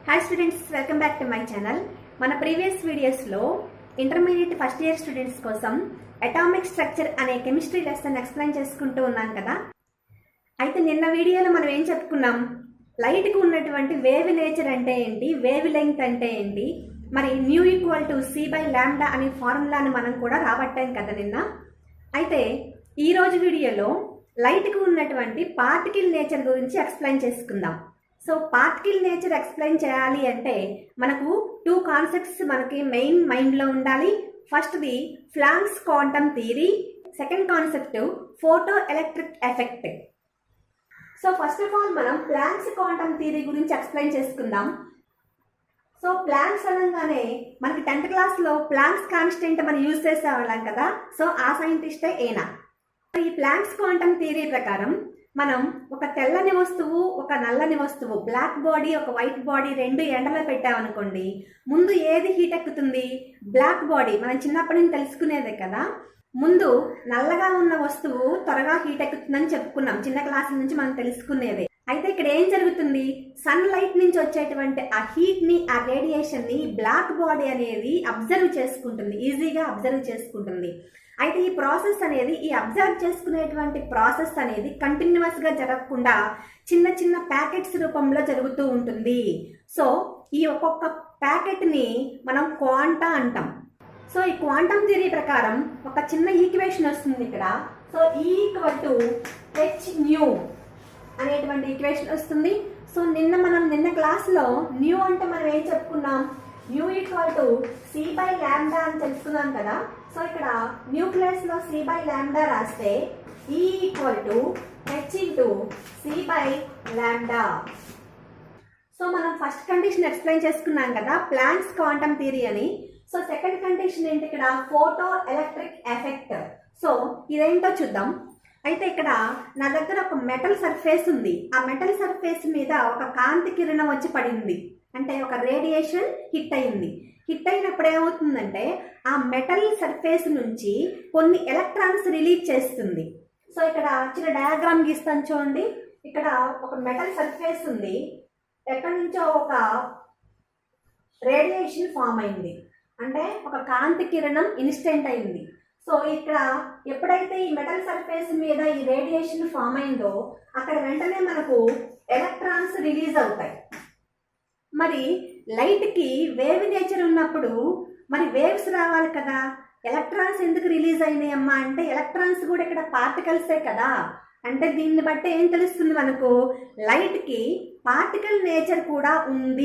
Hi students, welcome back to my channel. మన previous వీడియోస్లో intermediate first year students కోసం atomic structure అనే chemistry lesson explain చేసుకుంటూ ఉన్నాను కదా. అయితే నిన్న వీడియోలో మనం ఏం చెప్పుకున్నాం, లైట్కి ఉన్నటువంటి వేవ్ నేచర్ అంటే ఏంటి, వేవ్ లెంగ్త్ అంటే ఏంటి, మరి మ్యూ ఈక్వల్ టు c/λ అనే ఫార్ములాని మనం కూడా రాబట్టాం కదా నిన్న. అయితే ఈరోజు వీడియోలో లైట్కి ఉన్నటువంటి పార్టికల్ నేచర్ గురించి ఎక్స్ప్లెయిన్ చేసుకుందాం. సో పార్టికల్ నేచర్ ఎక్స్ప్లెయిన్ చేయాలి అంటే మనకు టూ కాన్సెప్ట్స్ మనకి మెయిన్ మైండ్లో ఉండాలి. ఫస్ట్ది planks quantum theory, second concept photo electric effect. So first of all మనం ప్లాంక్స్ క్వాంటమ్ థియరీ గురించి ఎక్స్ప్లెయిన్ చేసుకుందాం. సో ప్లాంక్స్ అనగానే మనకి 10th క్లాస్లో ప్లాంక్స్ కాన్స్టెంట్ మనం యూజ్ చేసేవాళ్ళం కదా. సో ఆ సైంటిస్టే ఈయన. ఈ ప్లాంక్స్ క్వాంటమ్ థియరీ ప్రకారం మనం ఒక తెల్లని వస్తువు, ఒక నల్లని వస్తువు, బ్లాక్ బాడీ, ఒక వైట్ బాడీ రెండు ఎండలో పెట్టామనుకోండి, ముందు ఏది హీట్ ఎక్కుతుంది? Black body. మనం చిన్నప్పటి నుంచి తెలుసుకునేదే కదా. ముందు నల్లగా ఉన్న వస్తువు త్వరగా హీట్ ఎక్కుతుందని చెప్పుకున్నాం, చిన్న క్లాస్ నుంచి మనం తెలుసుకునేదే. అయితే ఇక్కడ ఏం జరుగుతుంది, సన్ లైట్ నుంచి వచ్చేటువంటి ఆ హీట్ ని, ఆ రేడియేషన్ ని బ్లాక్ బాడీ అనేది అబ్జర్వ్ చేసుకుంటుంది, ఈజీగా అబ్జర్వ్ చేసుకుంటుంది. అయితే ఈ ప్రాసెస్ అనేది, ఈ అబ్జర్వ్ చేసుకునేటువంటి ప్రాసెస్ అనేది కంటిన్యూస్ గా జరగకుండా చిన్న చిన్న ప్యాకెట్స్ రూపంలో జరుగుతూ ఉంటుంది. సో ఈ ఒక్కొక్క ప్యాకెట్ ని మనం క్వాంటా అంటాం. సో ఈ క్వాంటమ్ థియరీ ప్రకారం ఒక చిన్న ఈక్వేషన్ వస్తుంది ఇక్కడ. సో E=hν అనేటువంటి ఈక్వేషన్ వస్తుంది. సో నిన్న క్లాస్లో న్యూ అంటే మనం ఏం చెప్పుకున్నాం, న్యూ ఈక్వల్ టు c/λ అని తెలుసుకున్నాం కదా. సో ఇక్కడ న్యూక్లియస్ లో c/λ రాస్తే E=h c/λ. సో మనం ఫస్ట్ కండిషన్ ఎక్స్ప్లెయిన్ చేసుకున్నాం కదా, ప్లాంక్స్ క్వాంటమ్ థియరీ అని. సో సెకండ్ కండిషన్ ఏంటి, ఇక్కడ ఫోటో ఎలక్ట్రిక్ ఎఫెక్ట్. సో ఇదేంటో చూద్దాం. అయితే ఇక్కడ నా దగ్గర ఒక మెటల్ సర్ఫేస్ ఉంది. ఆ మెటల్ సర్ఫేస్ మీద ఒక కాంతి కిరణం వచ్చి పడింది, అంటే ఒక రేడియేషన్ హిట్ అయింది. హిట్ అయినప్పుడు ఏమవుతుందంటే ఆ మెటల్ సర్ఫేస్ నుంచి కొన్ని ఎలక్ట్రాన్స్ రిలీజ్ చేస్తుంది. సో ఇక్కడ చిన్న డయాగ్రామ్ గీస్తాను చూడండి. ఇక్కడ ఒక మెటల్ సర్ఫేస్ ఉంది, ఎక్కడి నుంచో ఒక రేడియేషన్ ఫామ్ అయింది, అంటే ఒక కాంతి కిరణం ఇన్స్టెంట్ అయింది. సో ఇక్కడ ఎప్పుడైతే ఈ మెటల్ సర్ఫేస్ మీద ఈ రేడియేషన్ ఫామ్ అయిందో అక్కడ వెంటనే మనకు ఎలక్ట్రాన్స్ రిలీజ్ అవుతాయి. మరి లైట్కి వేవ్ నేచర్ ఉన్నప్పుడు మరి వేవ్స్ రావాలి కదా, ఎలక్ట్రాన్స్ ఎందుకు రిలీజ్ అయినాయి అమ్మా అంటే ఎలక్ట్రాన్స్ కూడా ఇక్కడ పార్టికల్సే కదా. అంటే దీన్ని బట్టి ఏం తెలుస్తుంది మనకు, లైట్కి పార్టికల్ నేచర్ కూడా ఉంది